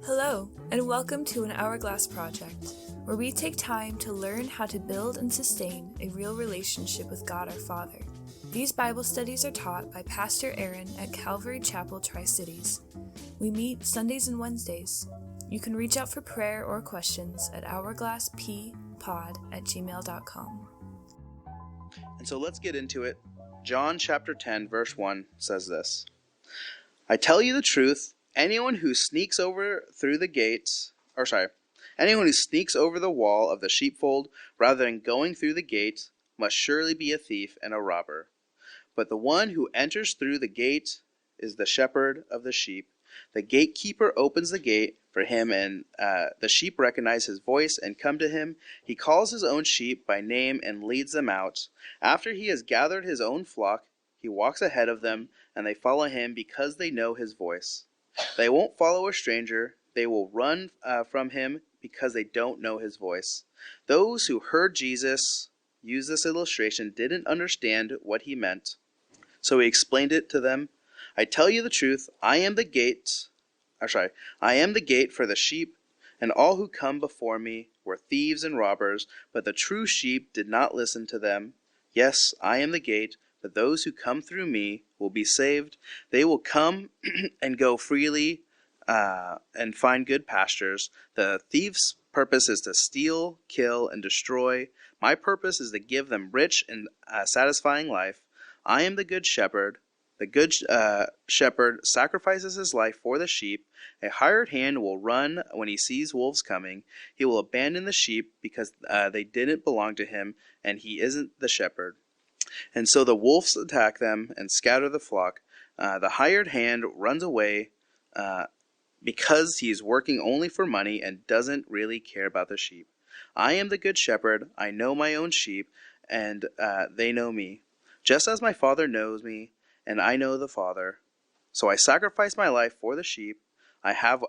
Hello, and welcome to an Hourglass Project, where we take time to learn how to build and sustain a real relationship with God our Father. These Bible studies are taught by Pastor Aaron at Calvary Chapel, Tri-Cities. We meet Sundays and Wednesdays. You can reach out for prayer or questions at hourglasspod@gmail.com. And so let's get into it. John chapter 10, verse 1 says this. I tell you the truth, anyone who sneaks over the wall of the sheepfold rather than going through the gate must surely be a thief and a robber. But the one who enters through the gate is the shepherd of the sheep. The gatekeeper opens the gate for him, and the sheep recognize his voice and come to him. He calls his own sheep by name and leads them out. After he has gathered his own flock, he walks ahead of them, and they follow him because they know his voice. They won't follow a stranger. They will run from him because they don't know his voice. Those who heard Jesus use this illustration didn't understand what he meant, so he explained it to them. I tell you the truth, I am the gate for the sheep, and all who come before me were thieves and robbers, but the true sheep did not listen to them. Yes, I am the gate, but those who come through me will be saved. They will come and go freely and find good pastures. The thief's purpose is to steal, kill, and destroy. My purpose is to give them rich and satisfying life. I am the good shepherd. The good shepherd sacrifices his life for the sheep. A hired hand will run when he sees wolves coming. He will abandon the sheep because they didn't belong to him, and he isn't the shepherd. And so the wolves attack them and scatter the flock. The hired hand runs away because he is working only for money and doesn't really care about the sheep. I am the good shepherd. I know my own sheep, and they know me, just as my Father knows me, and I know the Father. So I sacrifice my life for the sheep. I have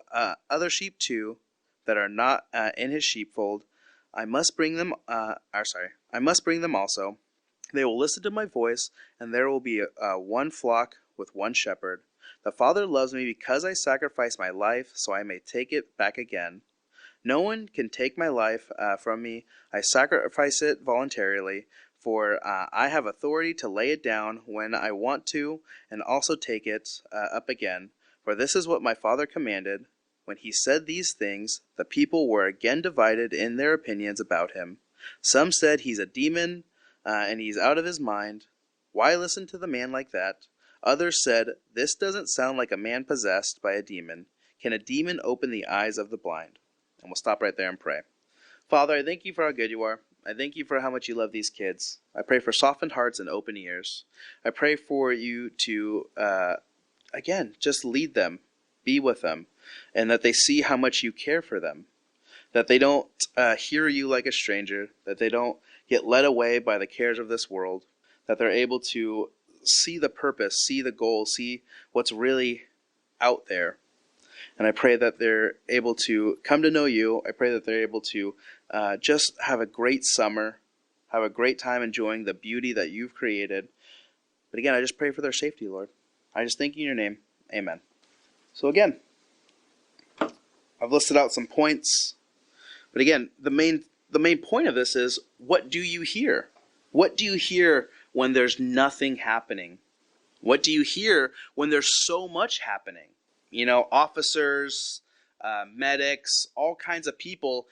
other sheep too that are not in his sheepfold. I must bring them also. They will listen to my voice, and there will be one flock with one shepherd. The Father loves me because I sacrifice my life so I may take it back again. No one can take my life from me. I sacrifice it voluntarily, for I have authority to lay it down when I want to and also take it up again. For this is what my Father commanded. When he said these things, the people were again divided in their opinions about him. Some said he's a demon, and he's out of his mind. Why listen to the man like that? Others said, this doesn't sound like a man possessed by a demon. Can a demon open the eyes of the blind? And we'll stop right there and pray. Father, I thank you for how good you are. I thank you for how much you love these kids. I pray for softened hearts and open ears. I pray for you to, just lead them, be with them, and that they see how much you care for them. That they don't hear you like a stranger, that they don't get led away by the cares of this world, that they're able to see the purpose, see the goal, see what's really out there. And I pray that they're able to come to know you. I pray that they're able to just have a great summer, have a great time enjoying the beauty that you've created. But again, I just pray for their safety, Lord. I just thank you in your name. Amen. So again, I've listed out some points. But again, the main point of this is, what do you hear? What do you hear when there's nothing happening? What do you hear when there's so much happening? Officers, medics, all kinds of people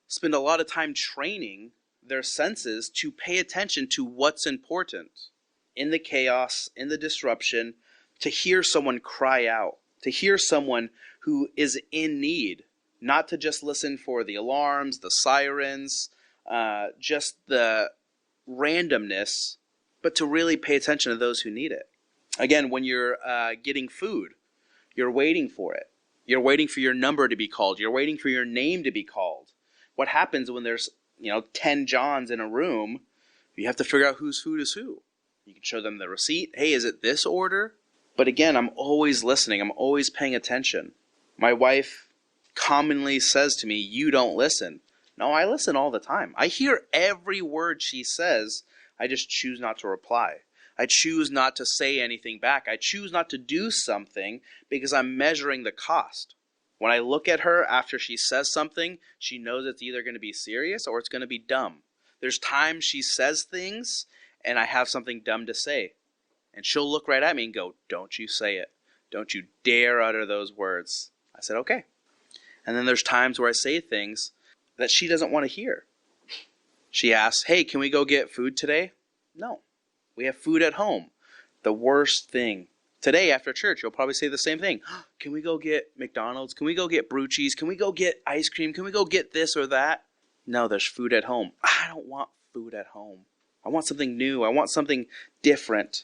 spend a lot of time training their senses to pay attention to what's important in the chaos, in the disruption, to hear someone cry out, to hear someone who is in need. Not to just listen for the alarms, the sirens, just the randomness, but to really pay attention to those who need it. Again, when you're getting food, you're waiting for it. You're waiting for your number to be called. You're waiting for your name to be called. What happens when there's 10 Johns in a room? You have to figure out whose food is who. You can show them the receipt. Hey, is it this order? But again, I'm always listening. I'm always paying attention. My wife commonly says to me, you don't listen. No, I listen all the time. I hear every word she says. I just choose not to reply. I choose not to say anything back. I choose not to do something because I'm measuring the cost. When I look at her after she says something, she knows it's either going to be serious or it's going to be dumb. There's times she says things and I have something dumb to say. And she'll look right at me and go, "Don't you say it. Don't you dare utter those words." I said, "Okay." And then there's times where I say things that she doesn't want to hear. She asks, "Hey, can we go get food today?" No. We have food at home. The worst thing. Today after church, you'll probably say the same thing. "Can we go get McDonald's? Can we go get Brucci's? Can we go get ice cream? Can we go get this or that?" No, there's food at home. I don't want food at home. I want something new. I want something different.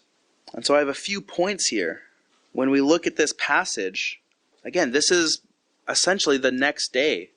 And so I have a few points here. When we look at this passage, again, this is essentially the next day.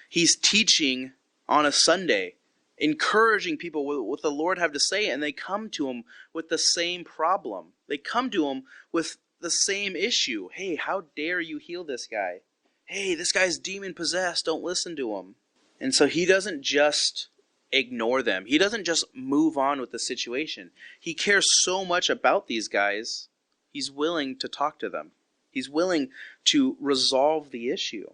He's teaching on a Sunday, encouraging people with what the Lord have to say, and they come to him with the same problem. They come to him with the same issue. "Hey, how dare you heal this guy? Hey, this guy's demon-possessed. Don't listen to him." And so he doesn't just ignore them. He doesn't just move on with the situation. He cares so much about these guys, he's willing to talk to them. He's willing to resolve the issue.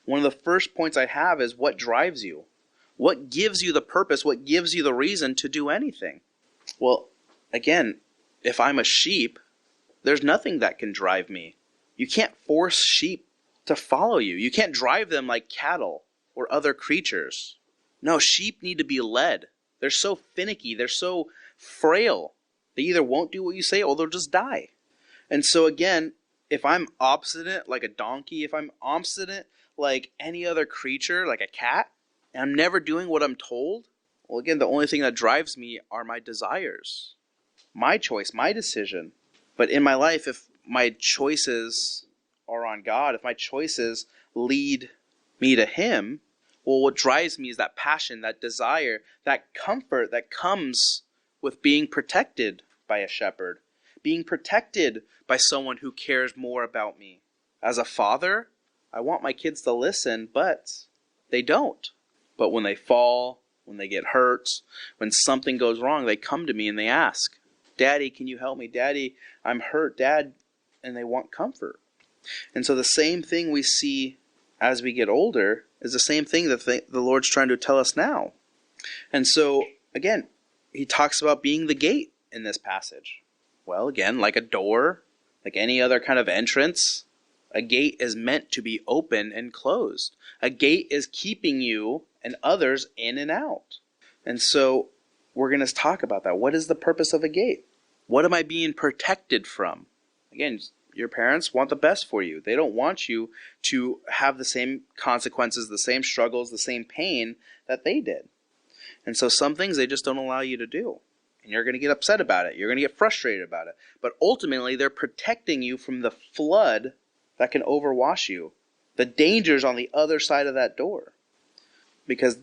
One of the first points I have is what drives you? What gives you the purpose? What gives you the reason to do anything? Well, again, if I'm a sheep, there's nothing that can drive me. You can't force sheep to follow you. You can't drive them like cattle or other creatures. No, sheep need to be led. They're so finicky. They're so frail. They either won't do what you say or they'll just die. And so again, if I'm obstinate like a donkey, if I'm obstinate like any other creature, like a cat, and I'm never doing what I'm told, well, again, the only thing that drives me are my desires. My choice, my decision. But in my life, if my choices are on God, if my choices lead me to Him, well, what drives me is that passion, that desire, that comfort that comes with being protected by a shepherd, being protected by someone who cares more about me. As a father, I want my kids to listen, but they don't. But when they fall, when they get hurt, when something goes wrong, they come to me and they ask, "Daddy, can you help me? Daddy, I'm hurt, Dad." And they want comfort. And so the same thing we see as we get older is the same thing that the Lord's trying to tell us now. And so, again, he talks about being the gate in this passage. Well, again, like a door, like any other kind of entrance, a gate is meant to be open and closed. A gate is keeping you and others in and out. And so we're going to talk about that. What is the purpose of a gate? What am I being protected from? Again, your parents want the best for you. They don't want you to have the same consequences, the same struggles, the same pain that they did. And so some things they just don't allow you to do. And you're going to get upset about it. You're going to get frustrated about it. But ultimately, they're protecting you from the flood that can overwash you. The dangers on the other side of that door. Because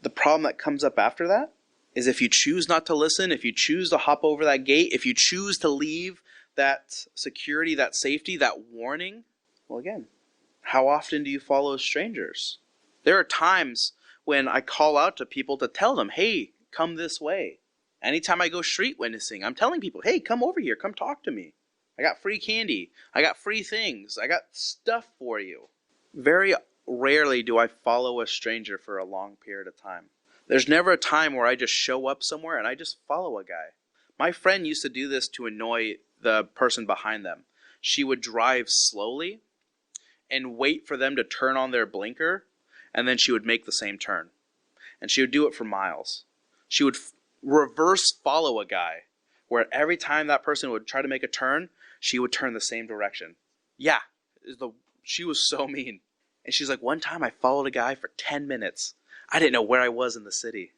the problem that comes up after that is if you choose not to listen, if you choose to hop over that gate, if you choose to leave that security, that safety, that warning, well, again, how often do you follow strangers? There are times when I call out to people to tell them, "Hey, come this way." Anytime I go street witnessing, I'm telling people, "Hey, come over here, come talk to me. I got free candy. I got free things. I got stuff for you." Very rarely do I follow a stranger for a long period of time. There's never a time where I just show up somewhere and I just follow a guy. My friend used to do this to annoy the person behind them. She would drive slowly and wait for them to turn on their blinker, and then she would make the same turn. And she would do it for miles. She would reverse follow a guy, where every time that person would try to make a turn, she would turn the same direction. Yeah, she was so mean. And she's like, "One time I followed a guy for 10 minutes. I didn't know where I was in the city."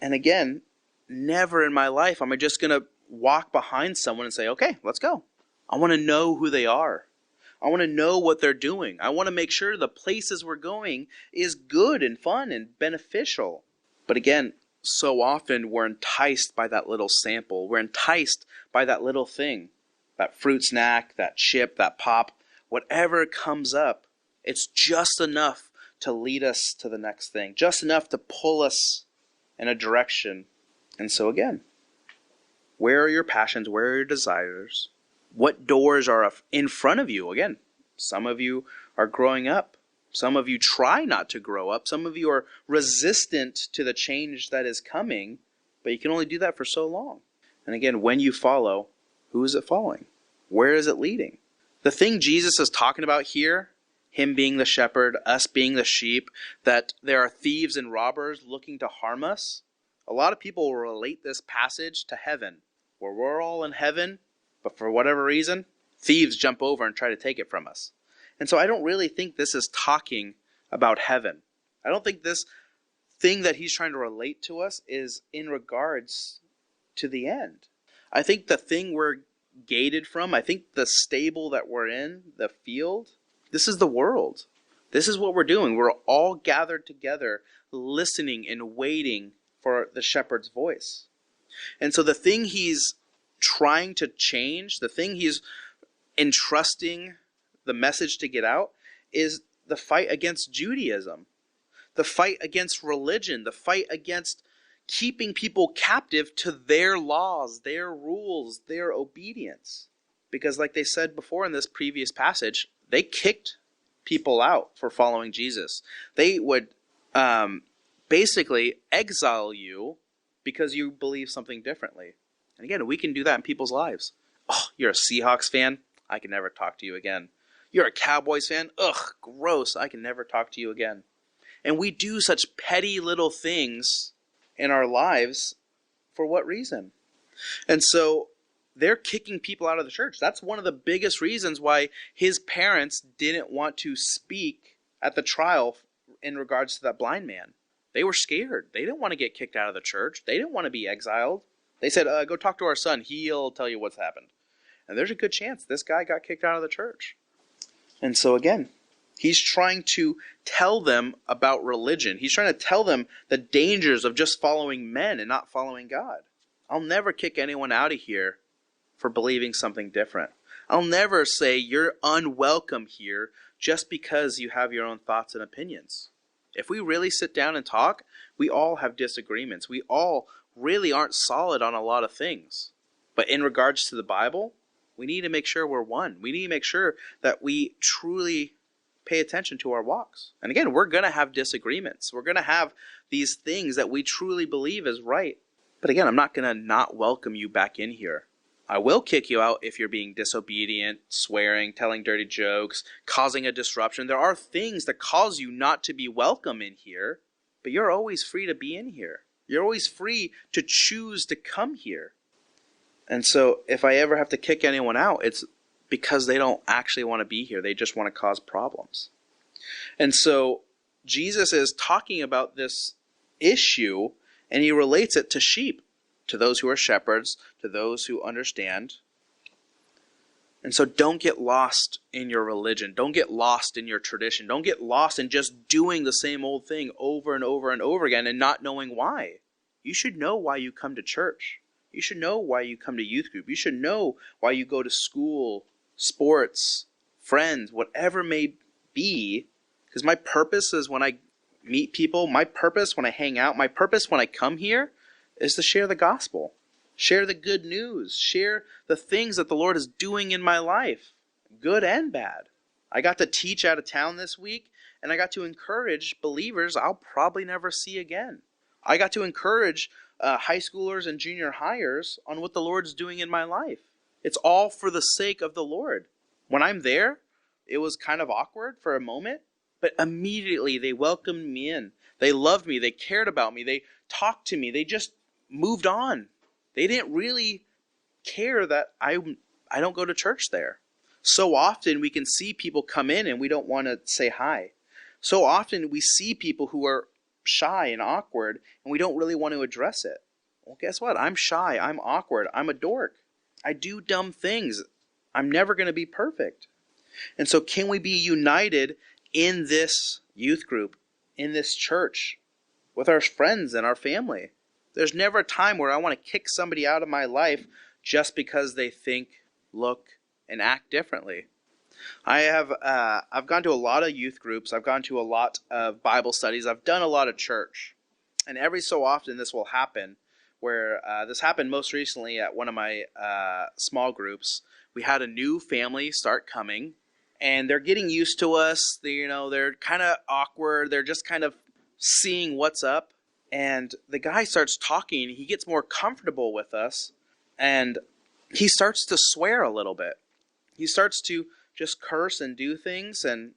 And again, never in my life am I just going to walk behind someone and say, "Okay, let's go." I want to know who they are. I want to know what they're doing. I want to make sure the places we're going is good and fun and beneficial. But again, so often we're enticed by that little sample. We're enticed by that little thing. That fruit snack, that chip, that pop, whatever comes up, it's just enough to lead us to the next thing. Just enough to pull us in a direction. And so again, where are your passions? Where are your desires? What doors are in front of you? Again, Some of you are growing up. Some of you try not to grow up. Some of you are resistant to the change that is coming, but you can only do that for so long. And again, when you follow, who is it following? Where is it leading? The thing Jesus is talking about here, him being the shepherd, us being the sheep, that there are thieves and robbers looking to harm us, a lot of people will relate this passage to heaven, where we're all in heaven, but for whatever reason, thieves jump over and try to take it from us. And so I don't really think this is talking about heaven. I don't think this thing that he's trying to relate to us is in regards to the end. I think the thing we're gated from, I think the stable that we're in, the field, this is the world. This is what we're doing. We're all gathered together, listening and waiting for the shepherd's voice. And so the thing he's trying to change, the thing he's entrusting the message to get out, is the fight against Judaism, the fight against religion, the fight against keeping people captive to their laws, their rules, their obedience. Because like they said before in this previous passage, they kicked people out for following Jesus. They would basically exile you because you believe something differently. And again, we can do that in people's lives. Oh, you're a Seahawks fan? I can never talk to you again. You're a Cowboys fan? Ugh, gross. I can never talk to you again. And we do such petty little things in our lives. For what reason? And so they're kicking people out of the church. That's one of the biggest reasons why his parents didn't want to speak at the trial in regards to that blind man. They were scared. They didn't want to get kicked out of the church. They didn't want to be exiled. They said, go talk to our son. He'll tell you what's happened. And there's a good chance this guy got kicked out of the church. And so again, he's trying to tell them about religion. He's trying to tell them the dangers of just following men and not following God. I'll never kick anyone out of here for believing something different. I'll never say you're unwelcome here just because you have your own thoughts and opinions. If we really sit down and talk, we all have disagreements. We all really aren't solid on a lot of things. But in regards to the Bible, we need to make sure we're one. We need to make sure that we truly pay attention to our walks. And again, we're going to have disagreements. We're going to have these things that we truly believe is right. But again, I'm not going to not welcome you back in here. I will kick you out if you're being disobedient, swearing, telling dirty jokes, causing a disruption. There are things that cause you not to be welcome in here, but you're always free to be in here. You're always free to choose to come here. And so if I ever have to kick anyone out, it's because they don't actually want to be here. They just want to cause problems. And so Jesus is talking about this issue, and he relates it to sheep, to those who are shepherds, to those who understand. And so don't get lost in your religion. Don't get lost in your tradition. Don't get lost in just doing the same old thing over and over and over again and not knowing why. You should know why you come to church. You should know why you come to youth group. You should know why you go to school, sports, friends, whatever it may be. Because my purpose is when I meet people, my purpose when I hang out, my purpose when I come here is to share the gospel. Share the good news. Share the things that the Lord is doing in my life, good and bad. I got to teach out of town this week, and I got to encourage believers I'll probably never see again. I got to encourage high schoolers and junior hires on what the Lord's doing in my life. It's all for the sake of the Lord. When I'm there, it was kind of awkward for a moment, but immediately they welcomed me in. They loved me. They cared about me. They talked to me. They just moved on. They didn't really care that I don't go to church there. So often we can see people come in and we don't want to say hi. So often we see people who are shy and awkward and we don't really want to address it. Well, guess what? I'm shy. I'm awkward. I'm a dork. I do dumb things. I'm never going to be perfect. And so can we be united in this youth group, in this church, with our friends and our family? There's never a time where I want to kick somebody out of my life just because they think, look, and act differently. I've gone to a lot of youth groups. I've gone to a lot of Bible studies. I've done a lot of church. And every so often this will happen, where this happened most recently at one of my small groups. We had a new family start coming, and they're getting used to us. They're kind of awkward. They're just kind of seeing what's up. And the guy starts talking. He gets more comfortable with us, and he starts to swear a little bit. He starts to just curse and do things, and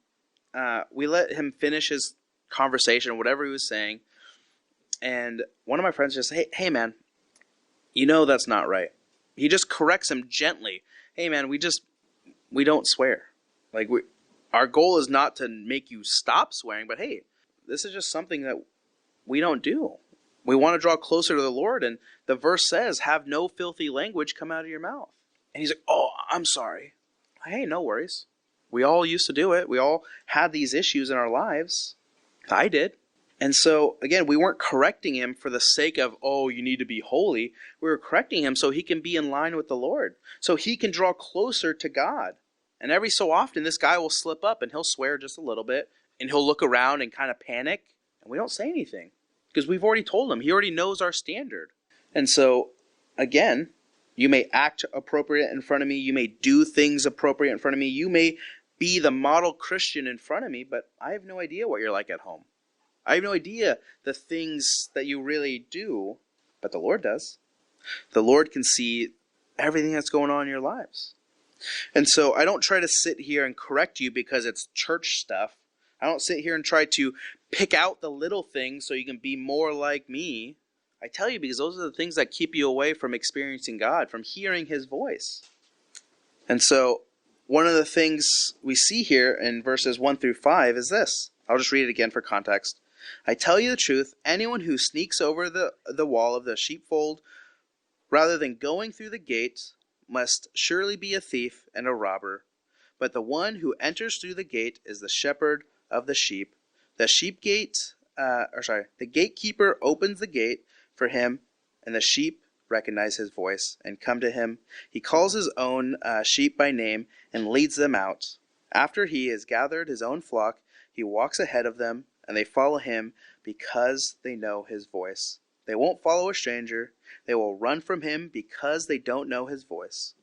we let him finish his conversation, whatever he was saying. And one of my friends just, hey man, that's not right. He just corrects him gently. Hey man, we don't swear. Like, our goal is not to make you stop swearing, but hey, this is just something that we don't do. We want to draw closer to the Lord, and the verse says, have no filthy language come out of your mouth. And he's like, oh, I'm sorry. Hey, no worries. We all used to do it. We all had these issues in our lives. I did. And so, again, we weren't correcting him for the sake of, oh, you need to be holy. We were correcting him so he can be in line with the Lord, so he can draw closer to God. And every so often, this guy will slip up and he'll swear just a little bit, and he'll look around and kind of panic, and we don't say anything because we've already told him. He already knows our standard. And so, again, you may act appropriate in front of me. You may do things appropriate in front of me. You may be the model Christian in front of me, but I have no idea what you're like at home. I have no idea the things that you really do, but the Lord does. The Lord can see everything that's going on in your lives. And so I don't try to sit here and correct you because it's church stuff. I don't sit here and try to pick out the little things so you can be more like me. I tell you because those are the things that keep you away from experiencing God, from hearing his voice. And so one of the things we see here in verses 1 through 5 is this. I'll just read it again for context. I tell you the truth, anyone who sneaks over the wall of the sheepfold rather than going through the gate must surely be a thief and a robber. But the one who enters through the gate is the shepherd of the sheep. The gatekeeper opens the gate for him, and the sheep recognize his voice and come to him. He calls his own sheep by name and leads them out. After he has gathered his own flock, he walks ahead of them, and they follow him because they know his voice. They won't follow a stranger. They will run from him because they don't know his voice.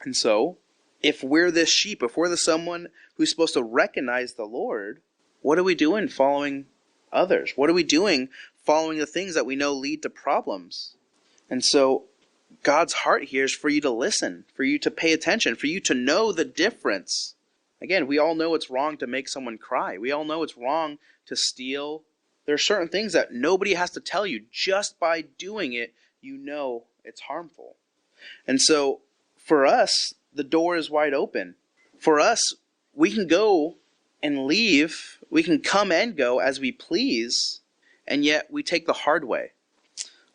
And so, if we're this sheep, if we're the someone who's supposed to recognize the Lord, what are we doing following others? What are we doing following the things that we know lead to problems? And so, God's heart here is for you to listen, for you to pay attention, for you to know the difference. Again, we all know it's wrong to make someone cry. We all know it's wrong to steal. There are certain things that nobody has to tell you. Just by doing it, you know it's harmful. And so, for us, the door is wide open. For us, we can go and leave. We can come and go as we please, and yet we take the hard way.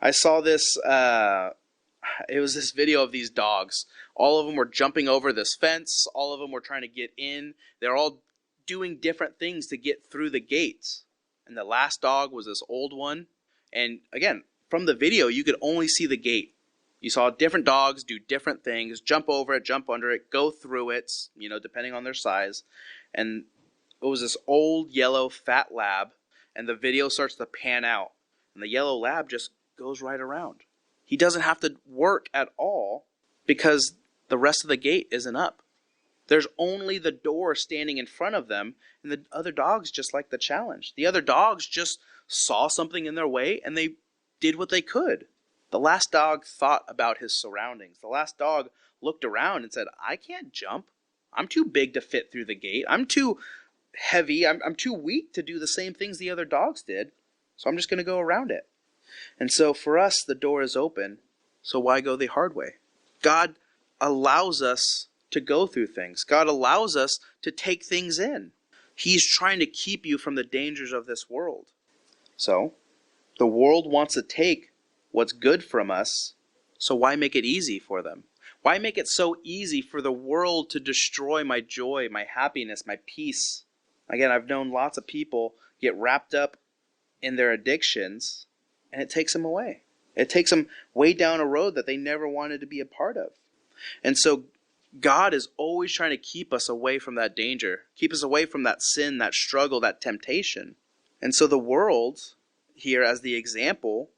I saw this, it was this video of these dogs. All of them were jumping over this fence. All of them were trying to get in. They're all doing different things to get through the gates. And the last dog was this old one. And again, from the video, you could only see the gate. You saw different dogs do different things, jump over it, jump under it, go through it, depending on their size. And it was this old yellow fat lab, and the video starts to pan out. And the yellow lab just goes right around. He doesn't have to work at all because the rest of the gate isn't up. There's only the door standing in front of them, and the other dogs just like the challenge. The other dogs just saw something in their way, and they did what they could. The last dog thought about his surroundings. The last dog looked around and said, I can't jump. I'm too big to fit through the gate. I'm too heavy. I'm too weak to do the same things the other dogs did. So I'm just going to go around it. And so for us, the door is open. So why go the hard way? God allows us to go through things. God allows us to take things in. He's trying to keep you from the dangers of this world. So the world wants to take what's good from us, so why make it easy for them? Why make it so easy for the world to destroy my joy, my happiness, my peace? Again, I've known lots of people get wrapped up in their addictions, and it takes them away. It takes them way down a road that they never wanted to be a part of. And so God is always trying to keep us away from that danger, keep us away from that sin, that struggle, that temptation. And so the world here as the example,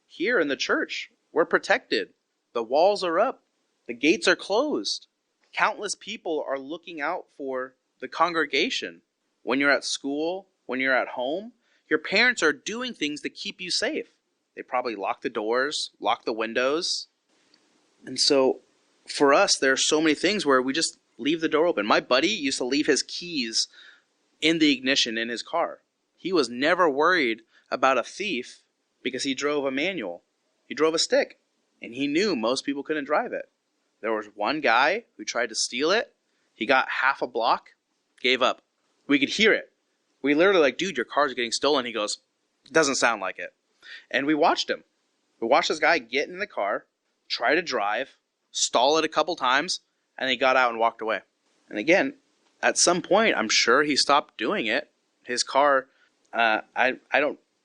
here in the church, we're protected. The walls are up. The gates are closed. Countless people are looking out for the congregation. When you're at school, when you're at home, your parents are doing things to keep you safe. They probably lock the doors, lock the windows. And so for us, there are so many things where we just leave the door open. My buddy used to leave his keys in the ignition in his car. He was never worried about a thief because he drove a manual. He drove a stick, and he knew most people couldn't drive it. There was one guy who tried to steal it. He got half a block, gave up. We could hear it. We literally like, dude, your car's getting stolen. He goes, doesn't sound like it. And we watched him. We watched this guy get in the car, try to drive, stall it a couple times, and he got out and walked away. And again, at some point, I'm sure he stopped doing it. His car, I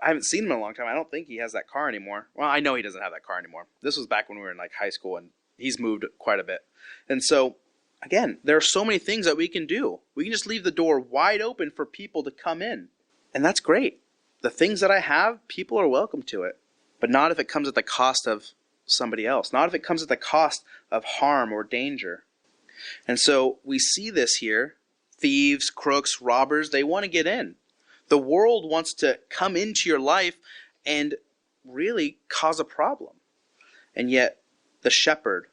haven't seen him in a long time. I don't think he has that car anymore. Well, I know he doesn't have that car anymore. This was back when we were in like high school, and he's moved quite a bit. And so, again, there are so many things that we can do. We can just leave the door wide open for people to come in. And that's great. The things that I have, people are welcome to it. But not if it comes at the cost of somebody else. Not if it comes at the cost of harm or danger. And so we see this here. Thieves, crooks, robbers, they want to get in. The world wants to come into your life and really cause a problem. And yet, the shepherd,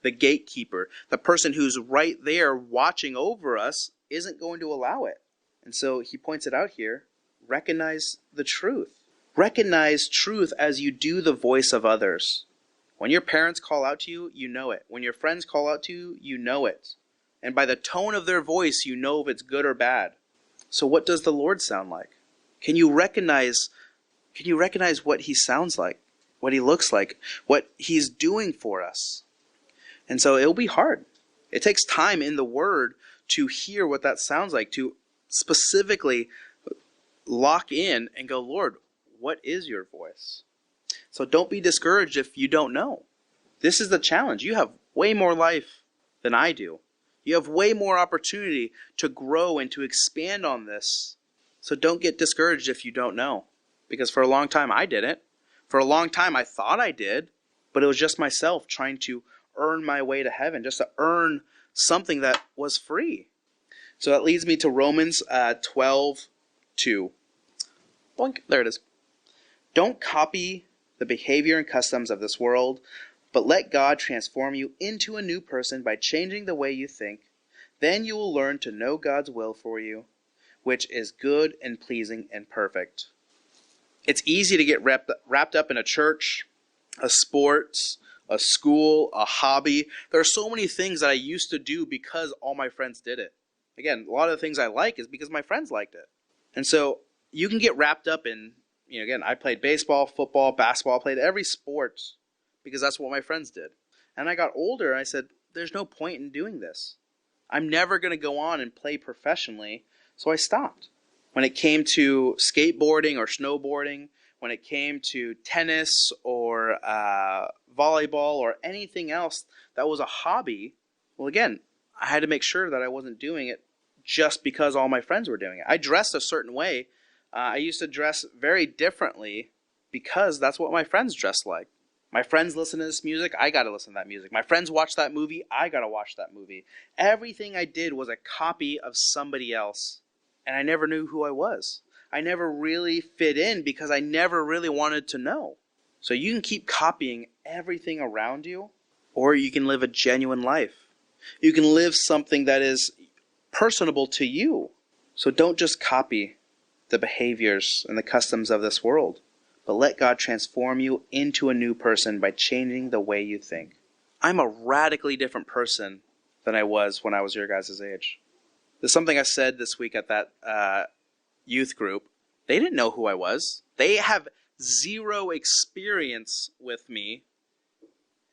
the gatekeeper, the person who's right there watching over us isn't going to allow it. And so he points it out here. Recognize the truth. Recognize truth as you do the voice of others. When your parents call out to you, you know it. When your friends call out to you, you know it. And by the tone of their voice, you know if it's good or bad. So what does the Lord sound like? Can you recognize what he sounds like, what he looks like, what he's doing for us? And so it'll be hard. It takes time in the Word to hear what that sounds like, to specifically lock in and go, Lord, what is your voice? So don't be discouraged if you don't know. This is the challenge. You have way more life than I do. You have way more opportunity to grow and to expand on this. So don't get discouraged if you don't know. Because for a long time I didn't. For a long time I thought I did. But it was just myself trying to earn my way to heaven. Just to earn something that was free. So that leads me to Romans 12:2. Boink, there it is. Don't copy the behavior and customs of this world, but let God transform you into a new person by changing the way you think. Then you will learn to know God's will for you, which is good and pleasing and perfect. It's easy to get wrapped up in a church, a sports, a school, a hobby. There are so many things that I used to do because all my friends did it. Again, a lot of the things I like is because my friends liked it. And so you can get wrapped up in, again, I played baseball, football, basketball, played every sport because that's what my friends did. And I got older and I said, there's no point in doing this. I'm never going to go on and play professionally, so I stopped. When it came to skateboarding or snowboarding, when it came to tennis or volleyball or anything else that was a hobby, well, again, I had to make sure that I wasn't doing it just because all my friends were doing it. I dressed a certain way. I used to dress very differently because that's what my friends dressed like. My friends listen to this music, I got to listen to that music. My friends watch that movie, I got to watch that movie. Everything I did was a copy of somebody else. And I never knew who I was. I never really fit in because I never really wanted to know. So you can keep copying everything around you, or you can live a genuine life. You can live something that is personable to you. So don't just copy the behaviors and the customs of this world, but let God transform you into a new person by changing the way you think. I'm a radically different person than I was when I was your guys' age. There's something I said this week at that youth group. They didn't know who I was. They have zero experience with me,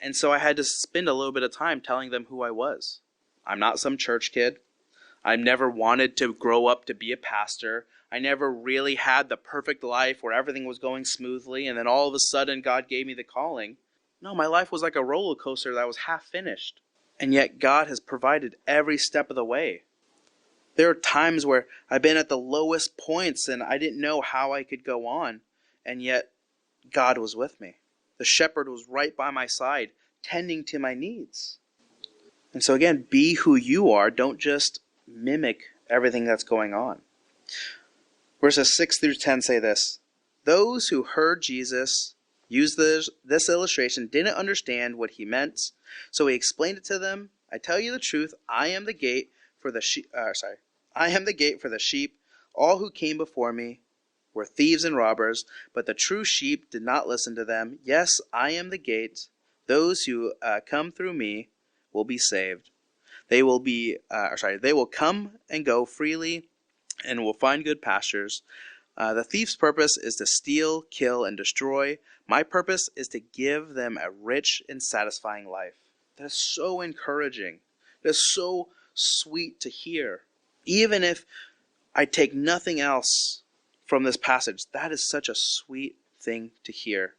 and so I had to spend a little bit of time telling them who I was. I'm not some church kid. I never wanted to grow up to be a pastor. I never really had the perfect life where everything was going smoothly, and then all of a sudden God gave me the calling. No, my life was like a roller coaster that was half finished. And yet God has provided every step of the way. There are times where I've been at the lowest points and I didn't know how I could go on, and yet God was with me. The shepherd was right by my side, tending to my needs. And so again, be who you are. Don't just mimic everything that's going on. Verses 6 through 10 say this: those who heard Jesus use this illustration didn't understand what he meant, so he explained it to them. I tell you the truth, I am the gate for the sheep. I am the gate for the sheep. All who came before me were thieves and robbers, but the true sheep did not listen to them. Yes, I am the gate. Those who come through me will be saved. They will come and go freely and will find good pastures. The thief's purpose is to steal, kill, and destroy. My purpose is to give them a rich and satisfying life. That is so encouraging. That is so sweet to hear. Even if I take nothing else from this passage, that is such a sweet thing to hear.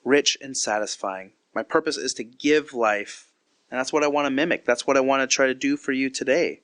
Rich and satisfying. My purpose is to give life. And that's what I want to mimic. That's what I want to try to do for you today.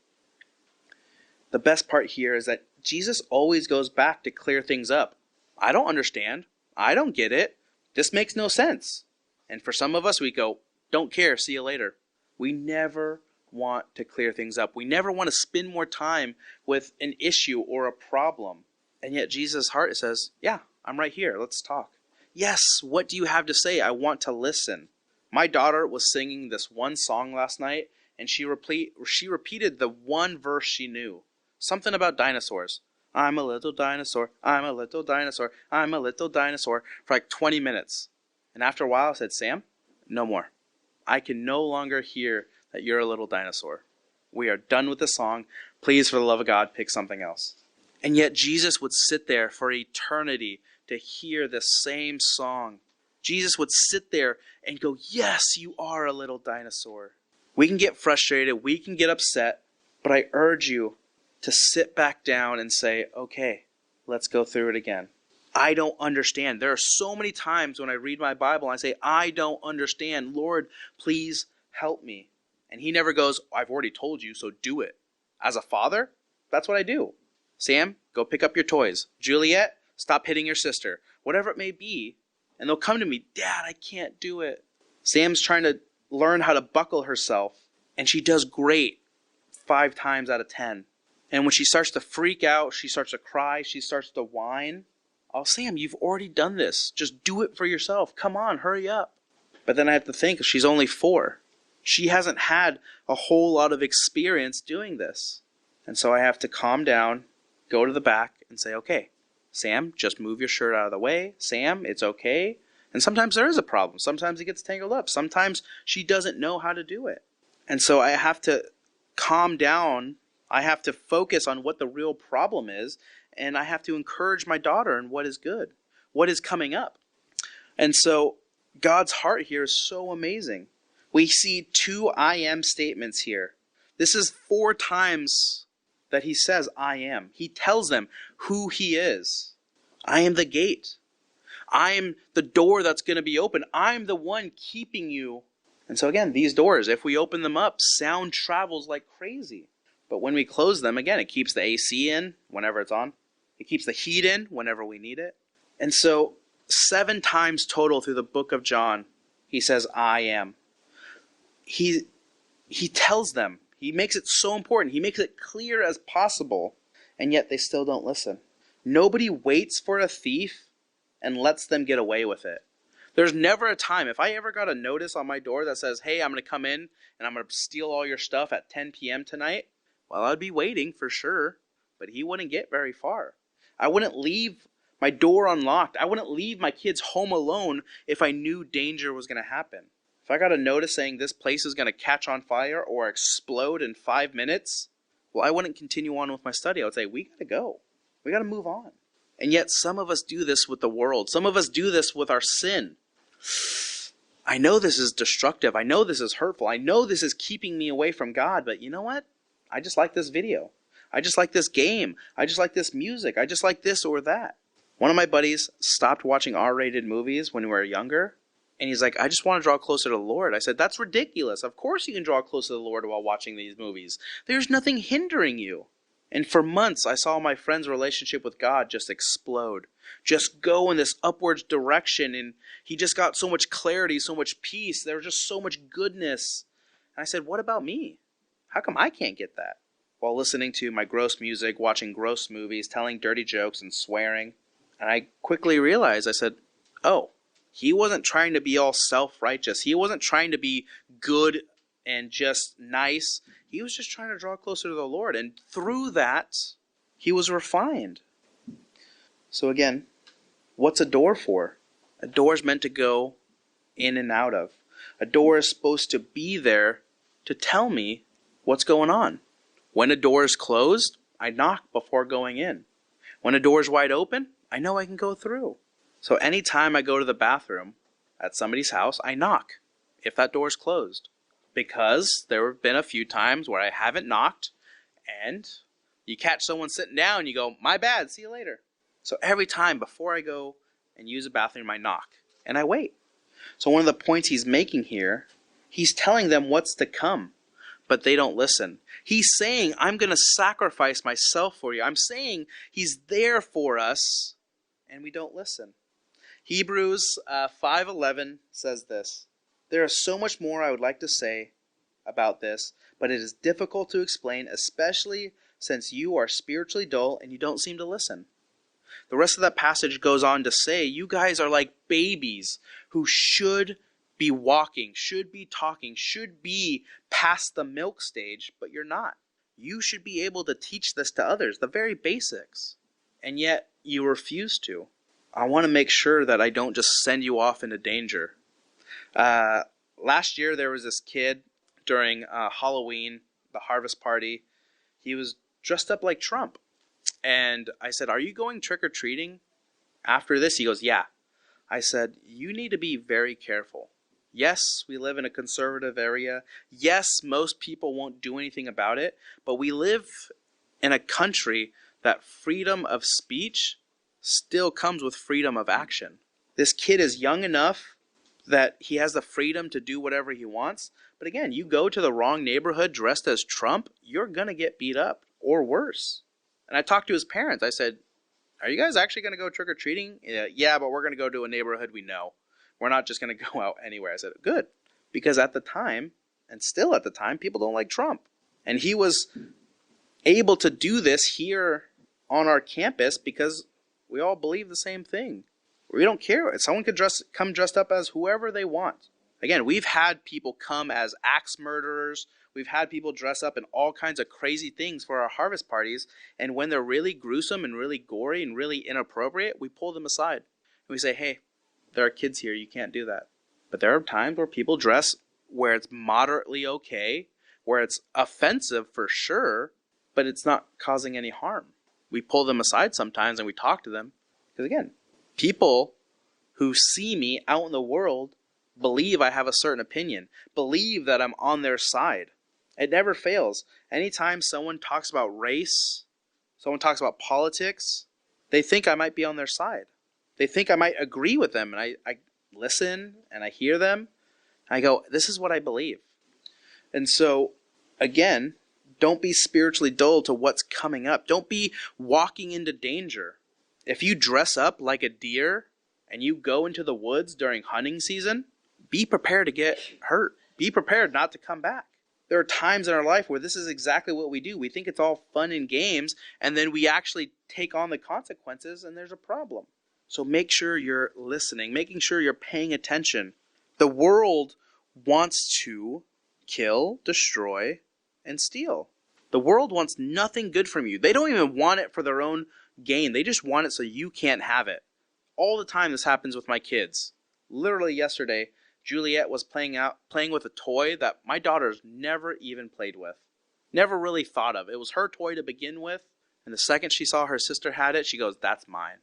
The best part here is that Jesus always goes back to clear things up. I don't understand. I don't get it. This makes no sense. And for some of us, we go, don't care, see you later. We never want to clear things up. We never want to spend more time with an issue or a problem. And yet Jesus' heart says, yeah, I'm right here. Let's talk. Yes, what do you have to say? I want to listen. My daughter was singing this one song last night, and she repeated the one verse she knew. Something about dinosaurs. I'm a little dinosaur, I'm a little dinosaur, I'm a little dinosaur, for like 20 minutes. And after a while I said, Sam, no more. I can no longer hear that you're a little dinosaur. We are done with the song. Please, for the love of God, pick something else. And yet Jesus would sit there for eternity to hear the same song. Jesus would sit there and go, yes, you are a little dinosaur. We can get frustrated, we can get upset, but I urge you to sit back down and say, okay, let's go through it again. I don't understand. There are so many times when I read my Bible and I say, I don't understand. Lord, please help me. And he never goes, I've already told you, so do it. As a father, that's what I do. Sam, go pick up your toys. Juliet, stop hitting your sister. Whatever it may be. And they'll come to me, Dad, I can't do it. Sam's trying to learn how to buckle herself. And she does great 5 times out of 10. And when she starts to freak out, she starts to cry, she starts to whine. Oh, Sam, you've already done this. Just do it for yourself. Come on, hurry up. But then I have to think, she's only 4. She hasn't had a whole lot of experience doing this. And so I have to calm down, go to the back, and say, okay, Sam, just move your shirt out of the way. Sam, it's okay. And sometimes there is a problem. Sometimes it gets tangled up. Sometimes she doesn't know how to do it. And so I have to calm down. I have to focus on what the real problem is, and I have to encourage my daughter in what is good, what is coming up. And so God's heart here is so amazing. We see 2 I am statements here. This is 4 times that he says I am. He tells them who he is. I am the gate. I am the door that's going to be open. I'm the one keeping you. And so again, these doors, if we open them up, sound travels like crazy. But when we close them, again, it keeps the AC in whenever it's on. It keeps the heat in whenever we need it. And so 7 times total through the book of John, he says, I am. He tells them. He makes it so important. He makes it clear as possible. And yet they still don't listen. Nobody waits for a thief and lets them get away with it. There's never a time, if I ever got a notice on my door that says, hey, I'm going to come in and I'm going to steal all your stuff at 10 p.m. tonight, well, I'd be waiting for sure, but he wouldn't get very far. I wouldn't leave my door unlocked. I wouldn't leave my kids home alone if I knew danger was going to happen. If I got a notice saying this place is going to catch on fire or explode in 5 minutes, well, I wouldn't continue on with my study. I would say, we got to go. We got to move on. And yet some of us do this with the world. Some of us do this with our sin. I know this is destructive. I know this is hurtful. I know this is keeping me away from God, but you know what? I just like this video. I just like this game. I just like this music. I just like this or that. One of my buddies stopped watching R-rated movies when we were younger, and he's like, I just want to draw closer to the Lord. I said, that's ridiculous. Of course you can draw closer to the Lord while watching these movies. There's nothing hindering you. And for months, I saw my friend's relationship with God just explode, just go in this upwards direction, and he just got so much clarity, so much peace. There was just so much goodness. And I said, what about me? How come I can't get that? While listening to my gross music, watching gross movies, telling dirty jokes, and swearing. And I quickly realized, I said, oh, he wasn't trying to be all self-righteous. He wasn't trying to be good and just nice. He was just trying to draw closer to the Lord. And through that, he was refined. So again, what's a door for? A door is meant to go in and out of. A door is supposed to be there to tell me what's going on. When a door is closed, I knock before going in. When a door is wide open, I know I can go through. So anytime I go to the bathroom at somebody's house, I knock if that door is closed. Because there have been a few times where I haven't knocked and you catch someone sitting down and you go, my bad, see you later. So every time before I go and use a bathroom, I knock and I wait. So one of the points he's making here, he's telling them what's to come, but they don't listen. He's saying, I'm going to sacrifice myself for you. I'm saying he's there for us, and we don't listen. Hebrews 5:11 says this, there is so much more I would like to say about this, but it is difficult to explain, especially since you are spiritually dull and you don't seem to listen. The rest of that passage goes on to say, you guys are like babies who should be walking, should be talking, should be past the milk stage, but you're not. You should be able to teach this to others, the very basics, and yet you refuse to. I want to make sure that I don't just send you off into danger. Last year there was this kid during Halloween, the harvest party. He was dressed up like Trump. And I said, are you going trick-or-treating after this? He goes, yeah. I said, you need to be very careful. Yes, we live in a conservative area. Yes, most people won't do anything about it. But we live in a country that freedom of speech still comes with freedom of action. This kid is young enough that he has the freedom to do whatever he wants. But again, you go to the wrong neighborhood dressed as Trump, you're going to get beat up or worse. And I talked to his parents. I said, are you guys actually going to go trick-or-treating? Yeah, but we're going to go to a neighborhood we know. We're not just going to go out anywhere. I said, good. Because at the time, and still at the time, people don't like Trump. And he was able to do this here on our campus because we all believe the same thing. We don't care. Someone could come dressed up as whoever they want. Again, we've had people come as axe murderers. We've had people dress up in all kinds of crazy things for our harvest parties. And when they're really gruesome and really gory and really inappropriate, we pull them aside. And we say, hey, there are kids here. You can't do that. But there are times where people dress where it's moderately okay, where it's offensive for sure, but it's not causing any harm. We pull them aside sometimes and we talk to them. Because again, people who see me out in the world believe I have a certain opinion, believe that I'm on their side. It never fails. Anytime someone talks about race, someone talks about politics, they think I might be on their side. They think I might agree with them. And I listen and I hear them. And I go, this is what I believe. And so, again, don't be spiritually dull to what's coming up. Don't be walking into danger. If you dress up like a deer and you go into the woods during hunting season, be prepared to get hurt. Be prepared not to come back. There are times in our life where this is exactly what we do. We think it's all fun and games, and then we actually take on the consequences, and there's a problem. So make sure you're listening, making sure you're paying attention. The world wants to kill, destroy, and steal. The world wants nothing good from you. They don't even want it for their own gain. They just want it so you can't have it. All the time this happens with my kids. Literally yesterday, Juliet was playing with a toy that my daughter's never even played with. Never really thought of. It was her toy to begin with. And the second she saw her sister had it, she goes, that's mine.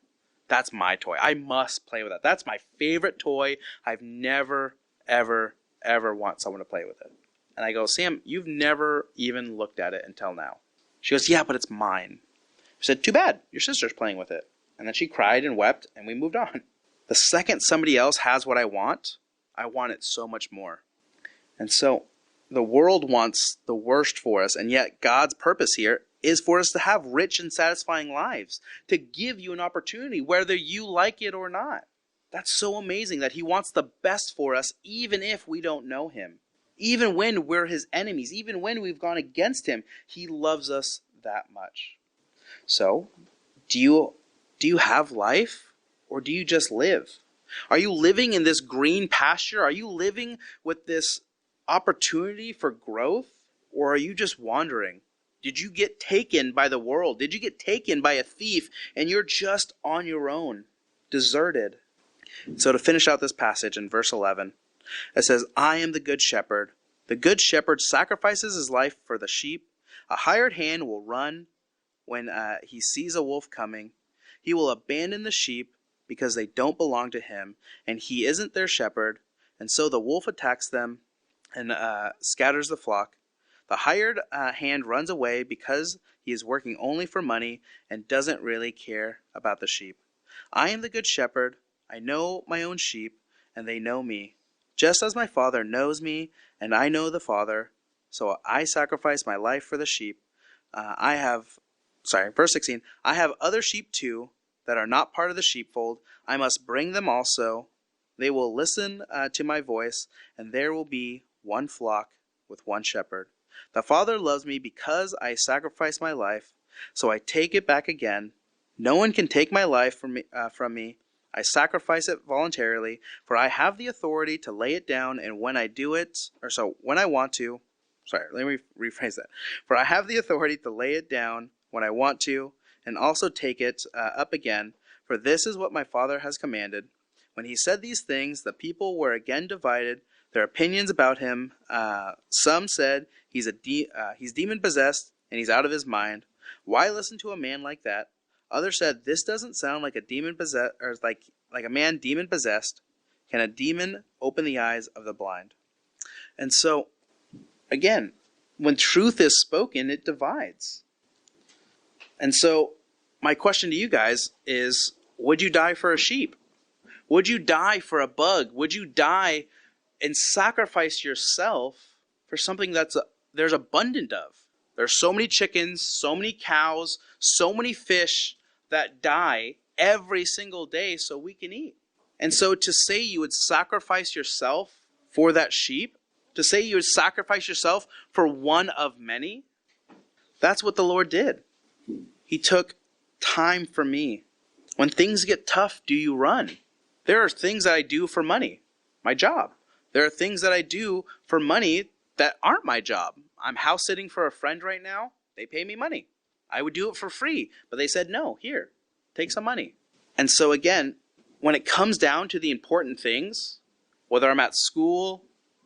That's my toy. I must play with that. That's my favorite toy. I've never, ever, ever want someone to play with it. And I go, Sam, you've never even looked at it until now. She goes, yeah, but it's mine. I said, too bad. Your sister's playing with it. And then she cried and wept, and we moved on. The second somebody else has what I want it so much more. And so the world wants the worst for us, and yet God's purpose here is for us to have rich and satisfying lives, to give you an opportunity whether you like it or not. That's so amazing that He wants the best for us even if we don't know Him. Even when we're his enemies, even when we've gone against him, he loves us that much. So, do you have life, or do you just live? Are you living in this green pasture? Are you living with this opportunity for growth, or are you just wandering? Did you get taken by the world? Did you get taken by a thief and you're just on your own, deserted? So to finish out this passage in verse 11, it says, I am the good shepherd. The good shepherd sacrifices his life for the sheep. A hired hand will run when he sees a wolf coming. He will abandon the sheep because they don't belong to him, and he isn't their shepherd. And so the wolf attacks them and scatters the flock. The hired hand runs away because he is working only for money and doesn't really care about the sheep. I am the good shepherd. I know my own sheep, and they know me. Just as my Father knows me, and I know the Father, so I sacrifice my life for the sheep. Verse 16, I have other sheep too that are not part of the sheepfold. I must bring them also. They will listen to my voice, and there will be one flock with one shepherd. The Father loves me because I sacrifice my life, so I take it back again. No one can take my life from me. I sacrifice it voluntarily, for I have the authority to lay it down, and when I want to. Let me rephrase that. For I have the authority to lay it down when I want to, and also take it up again. For this is what my Father has commanded. When he said these things, the people were again divided. Their opinions about him. Some said he's demon-possessed and he's out of his mind. Why listen to a man like that? Others said, this doesn't sound like a demon-possessed, or like a man demon-possessed. Can a demon open the eyes of the blind? And so, again, when truth is spoken, it divides. And so, my question to you guys is, would you die for a sheep? Would you die for a bug? Would you die and sacrifice yourself for something there's abundant of? There's so many chickens, so many cows, so many fish that die every single day so we can eat. And so to say you would sacrifice yourself for that sheep, to say you would sacrifice yourself for one of many, that's what the Lord did. He took time for me. When things get tough, do you run? There are things that I do for money, my job. There are things that I do for money that aren't my job. I'm house sitting for a friend right now. They pay me money. I would do it for free, but they said, no, here, take some money. And so again, when it comes down to the important things, whether I'm at school,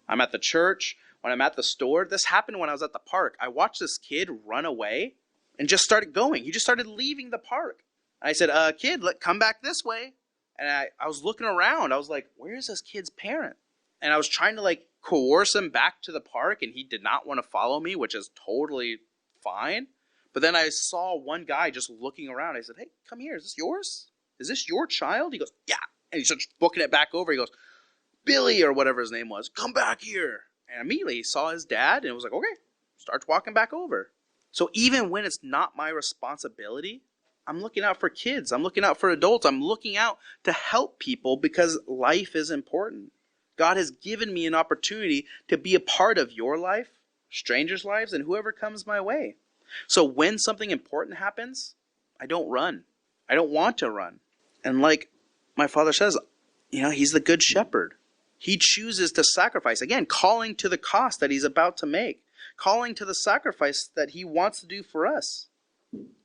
I'm at the church, when I'm at the store, this happened when I was at the park. I watched this kid run away and just started going. He just started leaving the park. And I said, kid, come back this way. And I was looking around. I was like, where is this kid's parent? And I was trying to coerce him back to the park, and he did not want to follow me, which is totally fine. But then I saw one guy just looking around. I said, hey, come here. Is this yours? Is this your child? He goes, yeah. And he starts booking it back over. He goes, Billy, or whatever his name was, come back here. And immediately he saw his dad, and it was like, okay, starts walking back over. So even when it's not my responsibility, I'm looking out for kids. I'm looking out for adults. I'm looking out to help people because life is important. God has given me an opportunity to be a part of your life, strangers' lives, and whoever comes my way. So when something important happens, I don't run. I don't want to run. And like my Father says, he's the good shepherd. He chooses to sacrifice. Again, calling to the cost that he's about to make. Calling to the sacrifice that he wants to do for us.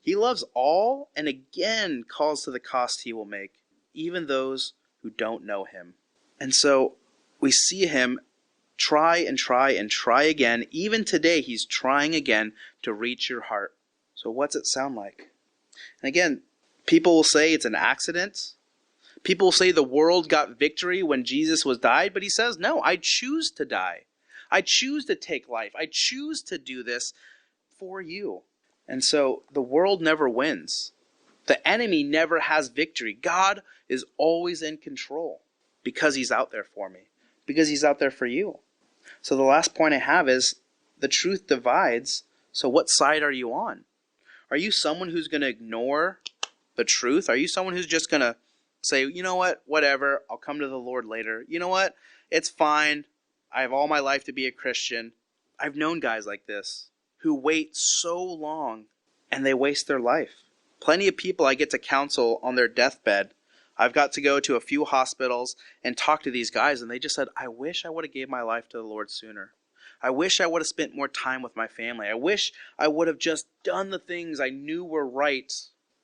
He loves all and again calls to the cost he will make, even those who don't know him. And so we see him try and try and try again. Even today, he's trying again to reach your heart. So what's it sound like? And again, people will say it's an accident. People will say the world got victory when Jesus died, but he says, no, I choose to die. I choose to take life. I choose to do this for you. And so the world never wins. The enemy never has victory. God is always in control because he's out there for me, because he's out there for you. So the last point I have is the truth divides. So what side are you on? Are you someone who's going to ignore the truth? Are you someone who's just going to say, you know what, whatever, I'll come to the Lord later. You know what, it's fine. I have all my life to be a Christian. I've known guys like this who wait so long and they waste their life. Plenty of people I get to counsel on their deathbed. I've got to go to a few hospitals and talk to these guys, and they just said, I wish I would have gave my life to the Lord sooner. I wish I would have spent more time with my family. I wish I would have just done the things I knew were right.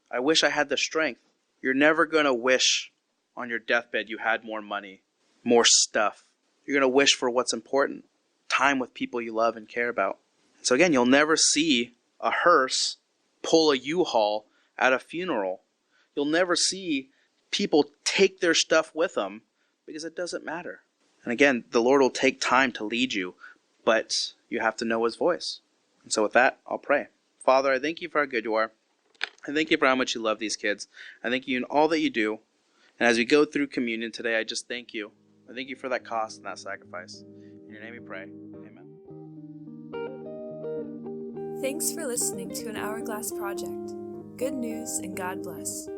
I wish I had the strength. You're never going to wish on your deathbed you had more money, more stuff. You're going to wish for what's important, time with people you love and care about. So again, you'll never see a hearse pull a U-Haul at a funeral. You'll never see people take their stuff with them because it doesn't matter. And again, the Lord will take time to lead you, but you have to know His voice. And so with that, I'll pray. Father, I thank you for how good you are. I thank you for how much you love these kids. I thank you in all that you do. And as we go through communion today, I just thank you. I thank you for that cost and that sacrifice. In your name we pray. Amen. Thanks for listening to an Hourglass Project. Good news and God bless.